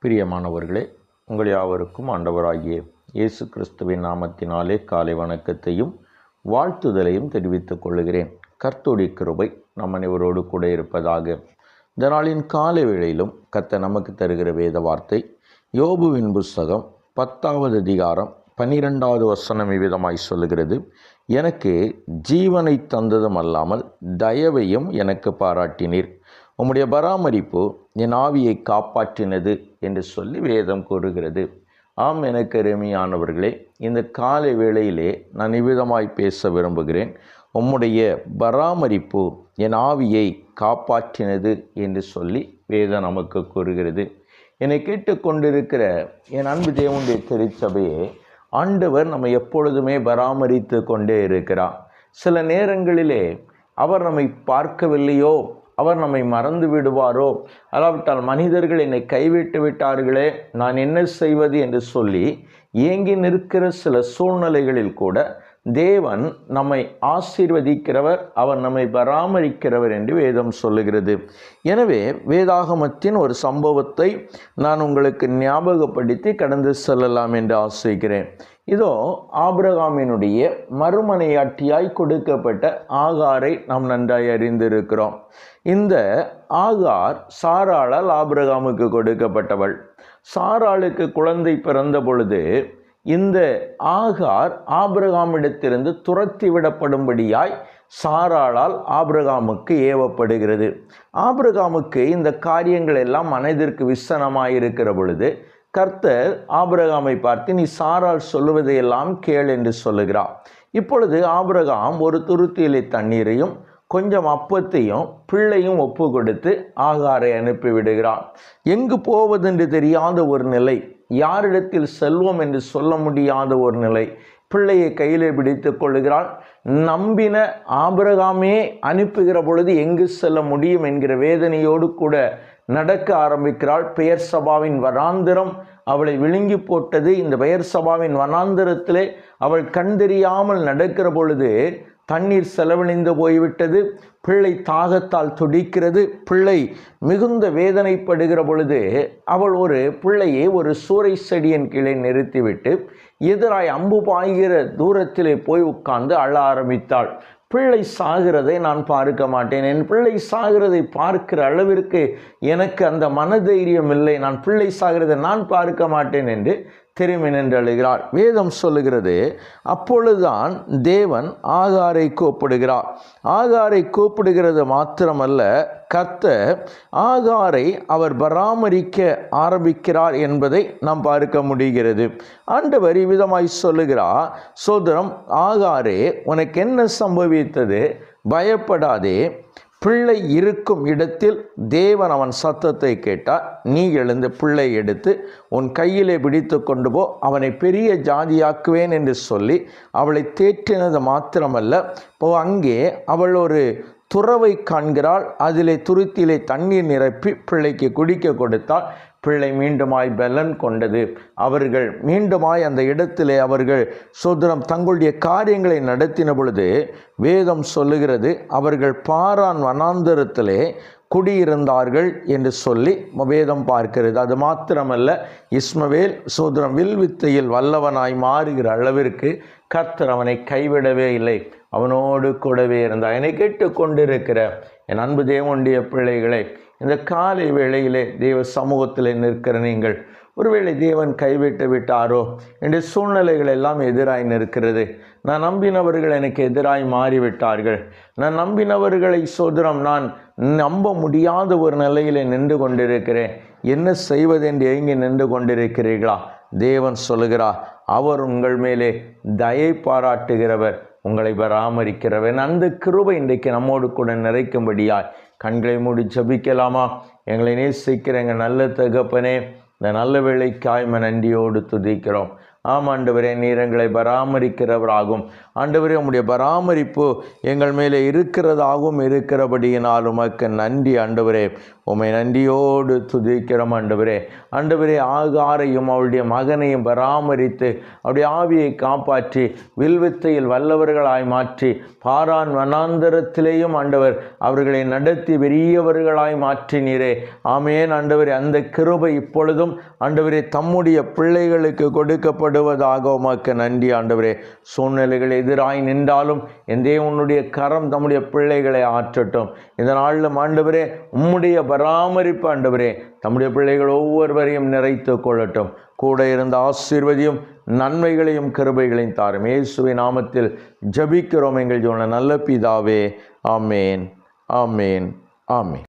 பிரியமானவர்களே, உங்கள் யாவருக்கும் ஆண்டவராகிய இயேசு கிறிஸ்துவின் நாமத்தினாலே காலை வணக்கத்தையும் வாழ்த்துதலையும் தெரிவித்துக் கொள்கிறேன். கர்த்தருடைய கிருபை நம் அனைவரோடு கூட இருப்பதாக. இந்த நாளின் காலை வேளையிலும் கர்த்தர் நமக்கு தருகிற வேத வார்த்தை யோபுவின் புஸ்தகம் 10வது அதிகாரம் 12வது வசனம் இவ்விதமாய் சொல்லுகிறது: எனக்கு ஜீவனை தந்ததும் அல்லாமல் தயவையும் எனக்கு பாராட்டினீர், உம்முடைய பராமரிப்பு என் ஆவியை காப்பாற்றினது என்று சொல்லி வேதம் கூறுகிறது. ஆம், எனக்கு அருமையானவர்களே, இந்த காலை வேளையிலே நான் இவ்விதமாய் பேச விரும்புகிறேன். உம்முடைய பராமரிப்பு என் ஆவியை காப்பாற்றினது என்று சொல்லி வேதம் நமக்கு கூறுகிறது. என்னை கேட்டுக்கொண்டிருக்கிற என் அன்பு தேவனுடைய திருச்சபையே, ஆண்டவர் நம்மை எப்பொழுதுமே பராமரித்து கொண்டே இருக்கிறார். சில நேரங்களிலே அவர் நம்மை பார்க்கவில்லையோ, அவர் நம்மை மறந்து விடுவாரோ, அல்லாவிட்டால் மனிதர்கள் என்னை கைவிட்டு விட்டார்களே, நான் என்ன செய்வது என்று சொல்லி ஏங்கி நிற்கிற சில சூழ்நிலைகளில் கூட தேவன் நம்மை ஆசீர்வதிக்கிறவர், அவர் நம்மை பராமரிக்கிறவர் என்று வேதம் சொல்லுகிறது. எனவே வேதாகமத்தின் ஒரு சம்பவத்தை நான் உங்களுக்கு ஞாபகப்படுத்தி கடந்து செல்லலாம் என்று ஆசைக்கிறேன். இதோ ஆபிரகாமினுடைய மறுமனையாட்டியாய் கொடுக்கப்பட்ட ஆகாரை நாம் நன்றாய் அறிந்திருக்கிறோம். இந்த ஆகார் சாராளால் ஆபிரகாமுக்கு கொடுக்கப்பட்டவள். சாராளுக்கு குழந்தை பிறந்த பொழுது இந்த ஆகார் ஆபிரகாமிடத்திலிருந்து துரத்தி விடப்படும்படியாய் சாராளால் ஆபிரகாமுக்கு ஏவப்படுகிறது. ஆபிரகாமுக்கு இந்த காரியங்கள் எல்லாம் மனதிற்கு விசனமாயிருக்கிற பொழுது கர்த்தர் ஆபிரகாமை பார்த்து, நீ சாராள் சொல்லுவதையெல்லாம் கேள் என்று சொல்லுகிறார். இப்பொழுது ஆபிரகாம் ஒரு துருத்தியிலே தண்ணீரையும் கொஞ்சம் அப்பத்தையும் பிள்ளையும் ஒப்பு கொடுத்து ஆகாரை அனுப்பிவிடுகிறார். எங்கு போவதென்று தெரியாத ஒரு நிலை, யாரிடத்தில் செல்வோம் என்று சொல்ல முடியாத ஒரு நிலை. பிள்ளையை கையிலே பிடித்து கொள்ளுகிறாள். நம்பின ஆபிரகாமே அனுப்புகிற பொழுது எங்கு செல்ல முடியும் என்கிற வேதனையோடு கூட நடக்க ஆரம்பிக்கிறாள். பெயர் சபாவின் வனாந்திரம் அவளை விழுங்கி போட்டது. இந்த பெயர் சபாவின் வனாந்திரத்திலே அவள் கண் தெரியாமல் நடக்கிற பொழுது தண்ணீர் செலவழிந்து போய்விட்டது. பிள்ளை தாகத்தால் துடிக்கிறது. பிள்ளை மிகுந்த வேதனைப்படுகிற பொழுது அவள் ஒரு பிள்ளையை ஒரு சூறை செடியின் கீழே நிறுத்திவிட்டு எதிராய் அம்பு பாய்கிற தூரத்திலே போய் உட்கார்ந்து அழ ஆரம்பித்தாள். பிள்ளை சாகிறதை நான் பார்க்க மாட்டேன், என் பிள்ளை சாகிறதை பார்க்கிற அளவிற்கு எனக்கு அந்த மனதைரியம் இல்லை, நான் பிள்ளை சாகிறதை நான் பார்க்க மாட்டேன் என்று திரும்பி நின்று அழுகிறாள். வேதம் சொல்லுகிறது, அப்பொழுதுதான் தேவன் ஆகாரை கூப்பிடுகிறார். ஆகாரை கூப்பிடுகிறது மாத்திரமல்ல, கர்த்தர் ஆகாரை அவர் பராமரிக்க ஆரம்பிக்கிறார் என்பதை நாம் பார்க்க முடிகிறது. ஆண்டவர் இவ்விதமாய் சொல்லுகிறார், சோதரம் ஆகாரே, உனக்கு என்ன சம்பவித்தது? பயப்படாதே, பிள்ளை இருக்கும் இடத்தில் தேவன் அவன் சத்தத்தை கேட்டார். நீ எழுந்து பிள்ளை எடுத்து உன் கையிலே பிடித்து கொண்டு போ, அவனை பெரிய ஜாதியாக்குவேன் என்று சொல்லி அவளை தேற்றினது மாத்திரமல்ல, அங்கே அவள் ஒரு துறவை காண்கிறாள். அதிலே துருத்தியிலே தண்ணீர் நிரப்பி பிள்ளைக்கு குடிக்க கொடுத்தாள். பிள்ளை மீண்டுமாய் பலன் கொண்டது. அவர்கள் மீண்டுமாய் அந்த இடத்திலே அவர்கள் சோதரம் தங்களுடைய காரியங்களை நடத்தின பொழுது வேதம் சொல்லுகிறது, அவர்கள் பாரான் வனாந்தரத்திலே குடியிருந்தார்கள் என்று சொல்லி வேதம் பார்க்கிறது. அது மாத்திரமல்ல, இஸ்மவேல் சோதரம் வில்வித்தையில் வல்லவனாய் மாறுகிற அளவிற்கு கர்த்தர் அவனை கைவிடவே இல்லை, அவனோடு கூடவே இருந்தார். என்னை கேட்டுக்கொண்டிருக்கிற என் அன்பு தேவனுடைய பிள்ளைகளை, இந்த காலை வேளையிலே தேவ சமூகத்தில் நிற்கிற நீங்கள், ஒருவேளை தேவன் கைவிட்டு விட்டாரோ என்ற சூழ்நிலைகள் எல்லாம் எதிராய் நிற்கிறது. நான் நம்பினவர்கள் எனக்கு எதிராய் மாறிவிட்டார்கள். நான் நம்பினவர்களை சோதரம் நான் நம்ப முடியாத ஒரு நிலையிலே நின்று கொண்டிருக்கிறேன். என்ன செய்வதென்று ஏங்கி நின்று கொண்டிருக்கிறீர்களா? தேவன் சொல்லுகிறார், அவர் உங்கள் மேலே தயை பாராட்டுகிறவர், உங்களை பராமரிக்கிறவர். அந்த கிருபை இன்றைக்கு நம்மோடு கூட நிறைக்கும்படியாய் கண்களை மூடி ஜெபிக்கலாமா? எங்களை நேசிக்கிற எங்கள் நல்ல தகப்பனே, இந்த நல்ல வேளைக்காய் நன்றியோடு துதிக்கிறோம். ஆம் ஆண்டவரே, நீர் எங்களை பராமரிக்கிறவராகும். ஆண்டவரே, உம்முடைய பராமரிப்பு எங்கள் மேலே இருக்கிறபடியினால் உமக்கு நன்றி ஆண்டவரே. உம்மை நன்றியோடு துதிக்கிறோம் ஆண்டவரே. ஆண்டவரே, ஆகாரையும் அவளுடைய மகனையும் பராமரித்து அவருடைய ஆவியை காப்பாற்றி வில்வித்தையில் வல்லவர்களாய் மாற்றி பாரான் வனாந்தரத்திலேயும் ஆண்டவர் அவர்களை நடத்தி பெரியவர்களாய் மாற்றினீரே. ஆமேன் ஆண்டவரே. அந்த கிருபை இப்பொழுதும் ஆண்டவரே தம்முடைய பிள்ளைகளுக்கு கொடுக்கப்படுவதாக உமக்கு நன்றி ஆண்டவரே. சூழ்நிலைகள் எதிராய் நின்றாலும் என் தேவனுடைய கரம் தம்முடைய பிள்ளைகளை ஆற்றட்டும். இந்த நாளிலும் ஆண்டவரே உம்முடைய பராமரிப்பு ஆண்டவரே தம்முடைய பிள்ளைகள் ஒவ்வொருவரையும் நிறைத்து கொள்ளட்டும். கூட இருந்த ஆசீர்வதியும் நன்மைகளையும் கிருபைகளையும் தாரும். இயேசுவின் நாமத்தில் ஜபிக்கிறோம் எங்கள் நல்ல பிதாவே. ஆமேன், ஆமேன், ஆமேன்.